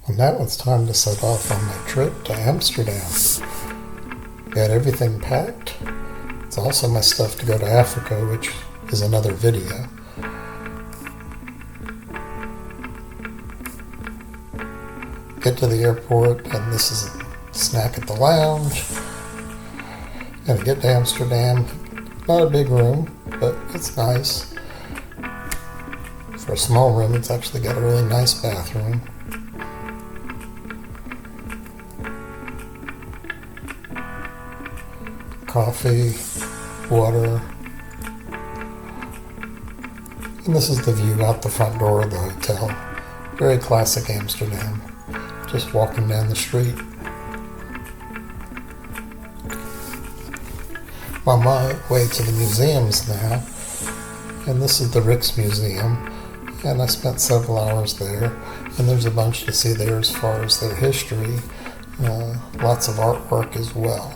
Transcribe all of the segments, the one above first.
Well, now it's time to set off on my trip to Amsterdam. Got everything packed. It's also my stuff to go to Africa, which is another video. Get to the airport, and this is a snack at the lounge. Gonna get to Amsterdam. Not a big room, but it's nice. For a small room, it's actually got a really nice bathroom. Coffee, water, and this is the view out the front door of the hotel. Very classic Amsterdam. Just walking down the street. I'm on my way to the museums now, and this is the Rijksmuseum, and I spent several hours there, and there's a bunch to see there as far as their history, lots of artwork as well.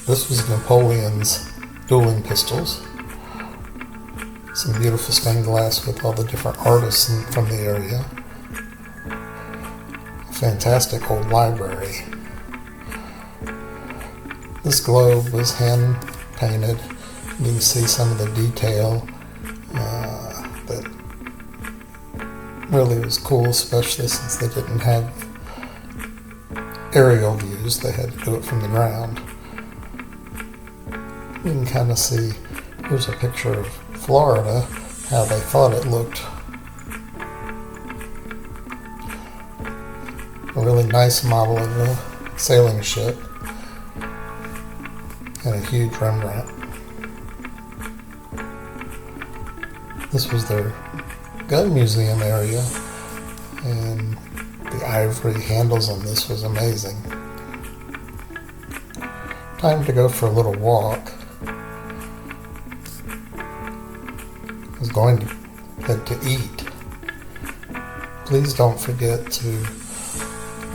This was Napoleon's dueling pistols. Some beautiful stained glass with all the different artists from the area. Fantastic old library. This globe was hand painted. You can see some of the detail that really was cool, especially since they didn't have aerial views. They had to do it from the ground. You can kind of see, here's a picture of Florida, how they thought it looked. A really nice model of a sailing ship and a huge Rembrandt. This was their gun museum area, and the ivory handles on this was amazing. Time to go for a little walk. I was going to head to eat. Please don't forget to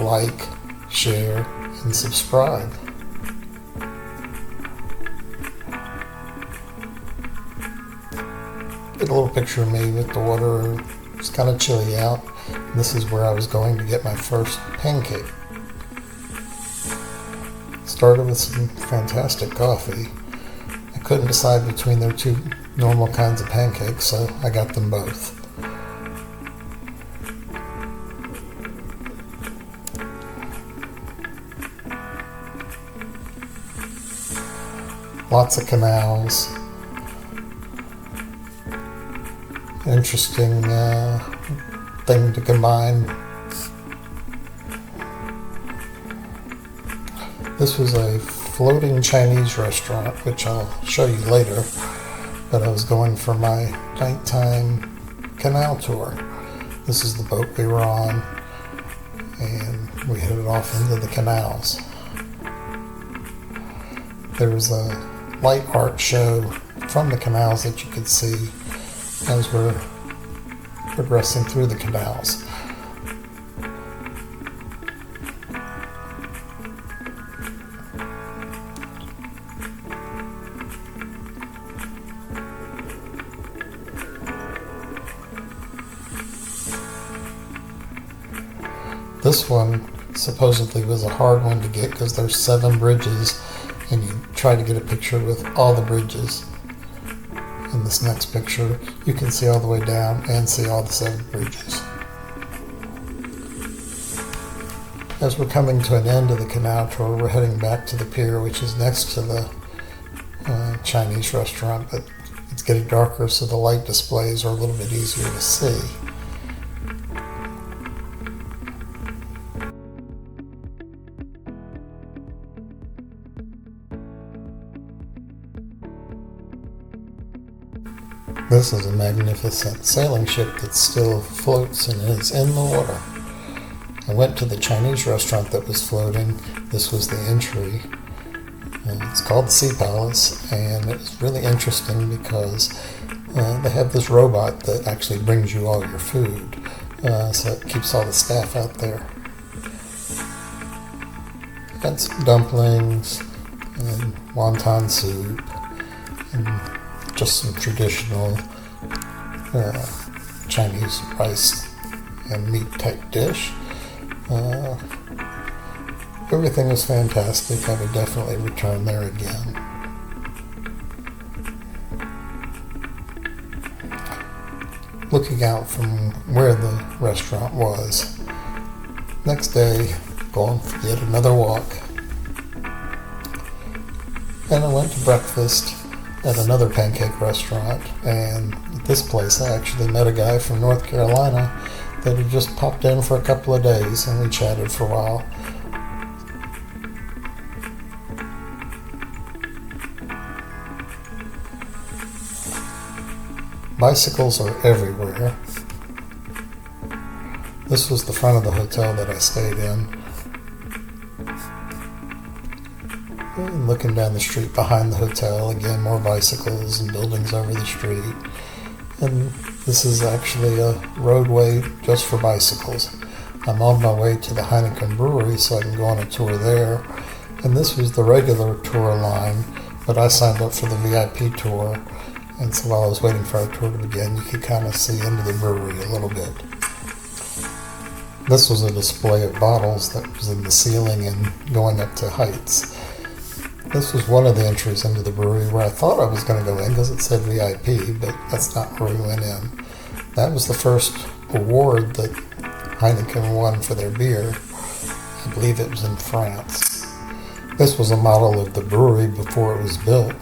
like, share, and subscribe. Get a little picture of me with the water. It's kind of chilly out. And this is where I was going to get my first pancake. Started with some fantastic coffee. I couldn't decide between their two normal kinds of pancakes, so I got them both. Lots of canals. Interesting thing to combine. This was a floating Chinese restaurant, which I'll show you later, but I was going for my nighttime canal tour. This is the boat we were on, and we headed off into the canals. There was a light art show from the canals that you could see as we're progressing through the canals. This one supposedly was a hard one to get because there's 7 bridges, and you try to get a picture with all the bridges. In this next picture, you can see all the way down and see all the 7 bridges. As we're coming to an end of the canal tour, we're heading back to the pier, which is next to the Chinese restaurant, but it's getting darker, so the light displays are a little bit easier to see. This is a magnificent sailing ship that still floats and is in the water. I went to the Chinese restaurant that was floating. This was the entry. It's called the Sea Palace, and it's really interesting because they have this robot that actually brings you all your food, so it keeps all the staff out there. Got some dumplings and wonton soup and just some traditional Chinese rice and meat type dish. Everything was fantastic. I would definitely return there again. Looking out from where the restaurant was, next day, going for yet another walk. And I went to breakfast at another pancake restaurant, and at this place I actually met a guy from North Carolina that had just popped in for a couple of days, and we chatted for a while. Bicycles are everywhere. This was the front of the hotel that I stayed in. And looking down the street behind the hotel, again, more bicycles and buildings over the street. And this is actually a roadway just for bicycles. I'm on my way to the Heineken Brewery so I can go on a tour there. And this was the regular tour line, but I signed up for the VIP tour. And so while I was waiting for our tour to begin, you could kind of see into the brewery a little bit. This was a display of bottles that was in the ceiling and going up to heights. This was one of the entries into the brewery where I thought I was going to go in because it said VIP, but that's not where we went in. That was the first award that Heineken won for their beer. I believe it was in France. This was a model of the brewery before it was built.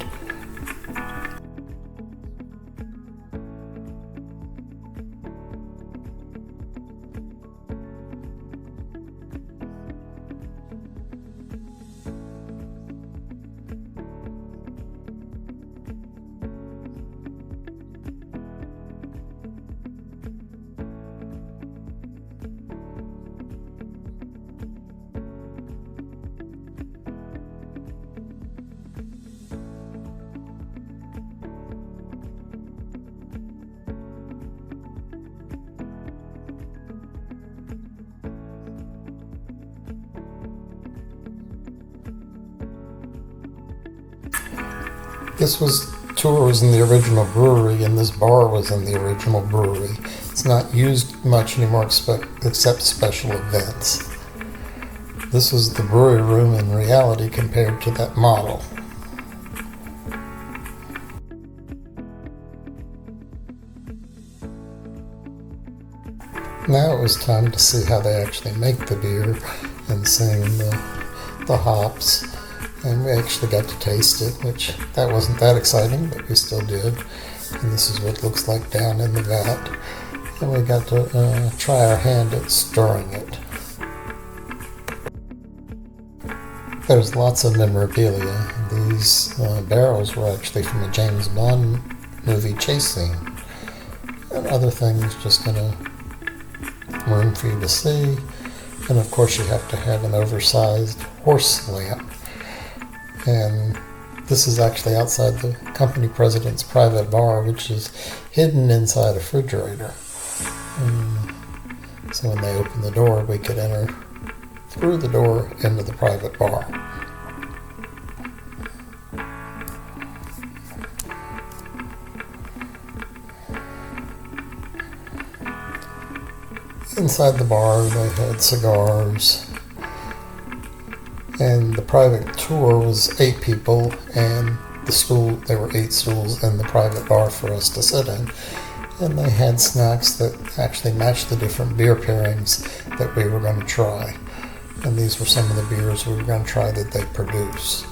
This tour was in the original brewery, and this bar was in the original brewery. It's not used much anymore except special events. This is the brewery room in reality compared to that model. Now it was time to see how they actually make the beer and seeing the hops. And we actually got to taste it, which that wasn't that exciting, but we still did. And this is what it looks like down in the vat. And we got to try our hand at stirring it. There's lots of memorabilia. These barrels were actually from a James Bond movie chase scene. And other things just in a room for you to see. And of course you have to have an oversized horse lamp. And this is actually outside the company president's private bar, which is hidden inside a refrigerator. So when they opened the door, we could enter through the door into the private bar. Inside the bar, they had cigars. And the private tour was 8 people, and there were 8 stools in the private bar for us to sit in. And they had snacks that actually matched the different beer pairings that we were going to try. And these were some of the beers we were going to try that they produce.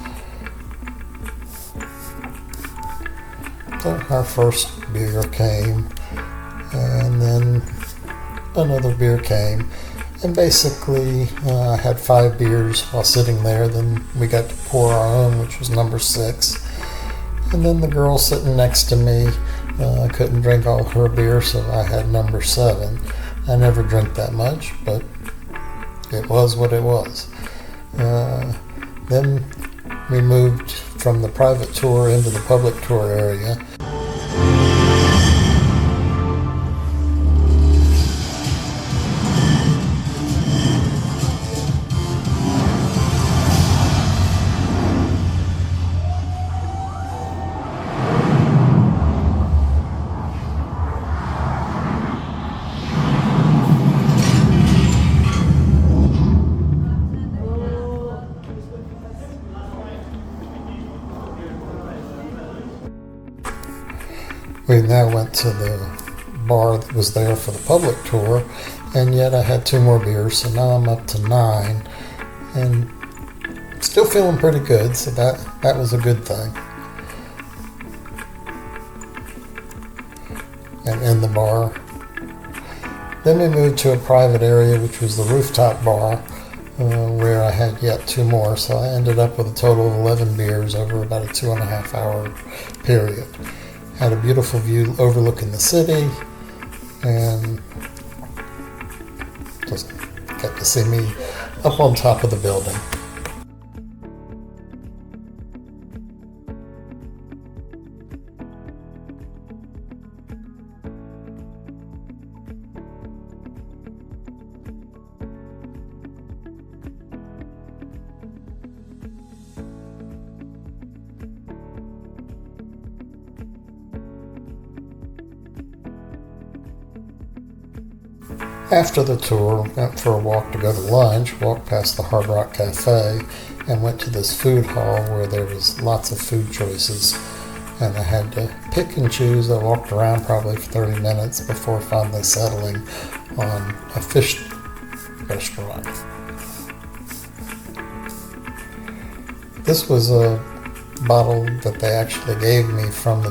So our first beer came, and then another beer came. And basically, I had 5 beers while sitting there. Then we got to pour our own, which was number 6. And then the girl sitting next to me couldn't drink all her beer, so I had number 7. I never drink that much, but it was what it was. Then we moved from the private tour into the public tour area. We now went to the bar that was there for the public tour, and yet I had 2 more beers, so now I'm up to 9, and still feeling pretty good, so that was a good thing. And in the bar. Then we moved to a private area, which was the rooftop bar, where I had yet 2 more, so I ended up with a total of 11 beers over about a 2.5 hour period. Had a beautiful view overlooking the city, and just got to see me up on top of the building. After the tour, went for a walk to go to lunch, walked past the Hard Rock Cafe, and went to this food hall where there was lots of food choices, and I had to pick and choose. I walked around probably for 30 minutes before finally settling on a fish restaurant. This was a bottle that they actually gave me from the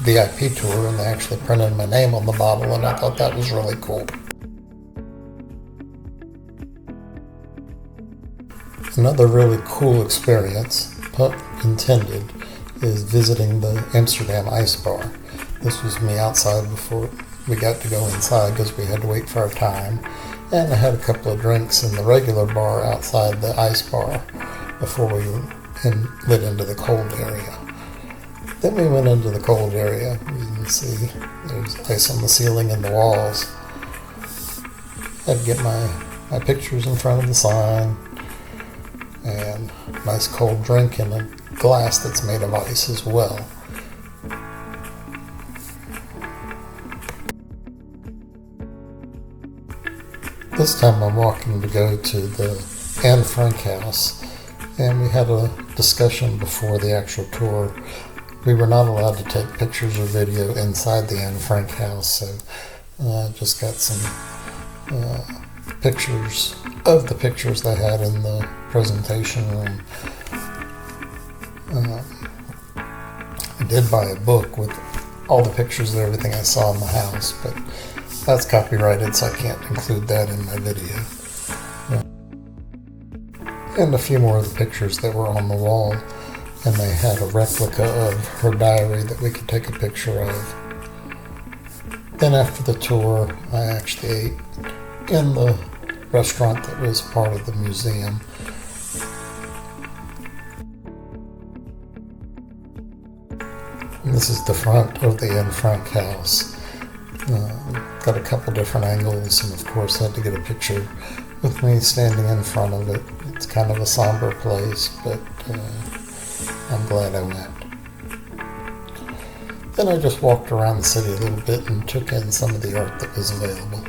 VIP tour, and they actually printed my name on the bottle, and I thought that was really cool. Another really cool experience, pun intended, is visiting the Amsterdam ice bar. This was me outside before we got to go inside because we had to wait for our time. And I had a couple of drinks in the regular bar outside the ice bar before we lit into the cold area. Then we went into the cold area. You can see there's ice on the ceiling and the walls. I had to get my pictures in front of the sign. And nice cold drink in a glass that's made of ice as well. This time I'm walking to go to the Anne Frank house, and we had a discussion before the actual tour. We were not allowed to take pictures or video inside the Anne Frank house, so I just got some pictures of the pictures they had in the presentation room. I did buy a book with all the pictures of everything I saw in the house, but that's copyrighted, so I can't include that in my video. And a few more of the pictures that were on the wall, and they had a replica of her diary that we could take a picture of. Then after the tour, I actually ate in the restaurant that was part of the museum. And this is the front of the Anne Frank house. Got a couple different angles, and of course had to get a picture with me standing in front of it. It's kind of a somber place, but I'm glad I went. Then I just walked around the city a little bit and took in some of the art that was available.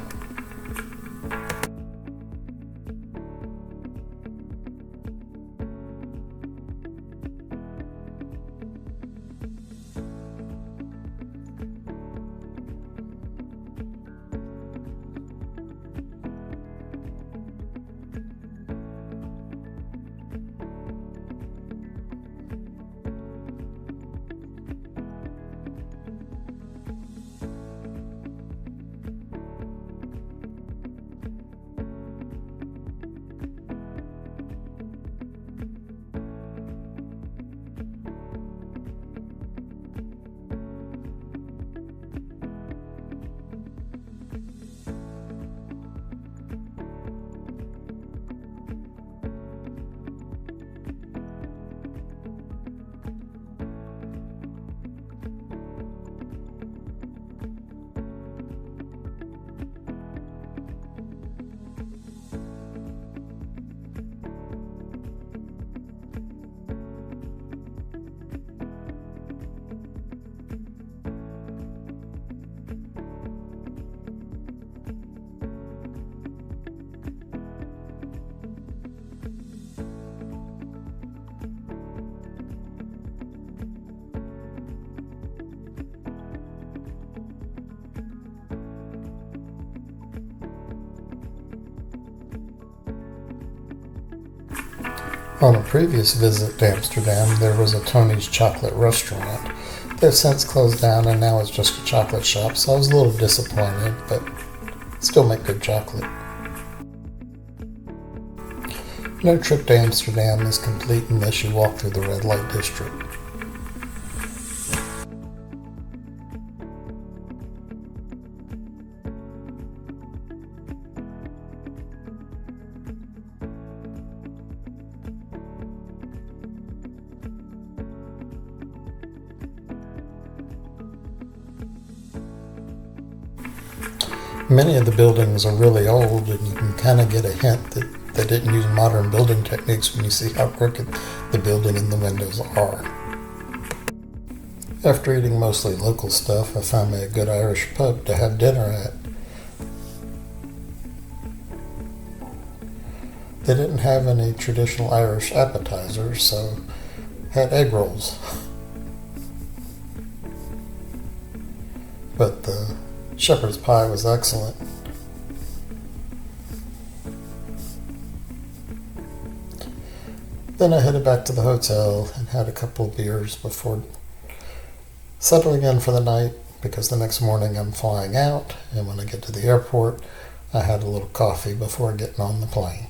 On a previous visit to Amsterdam, there was a Tony's chocolate restaurant. They've since closed down and now it's just a chocolate shop, so I was a little disappointed, but still make good chocolate. No trip to Amsterdam is complete unless you walk through the red light district. Many of the buildings are really old, and you can kind of get a hint that they didn't use modern building techniques when you see how crooked the building and the windows are. After eating mostly local stuff, I found me a good Irish pub to have dinner at. They didn't have any traditional Irish appetizers, so had egg rolls. But the shepherd's pie was excellent. Then I headed back to the hotel and had a couple of beers before settling in for the night, because the next morning I'm flying out, and when I get to the airport, I had a little coffee before getting on the plane.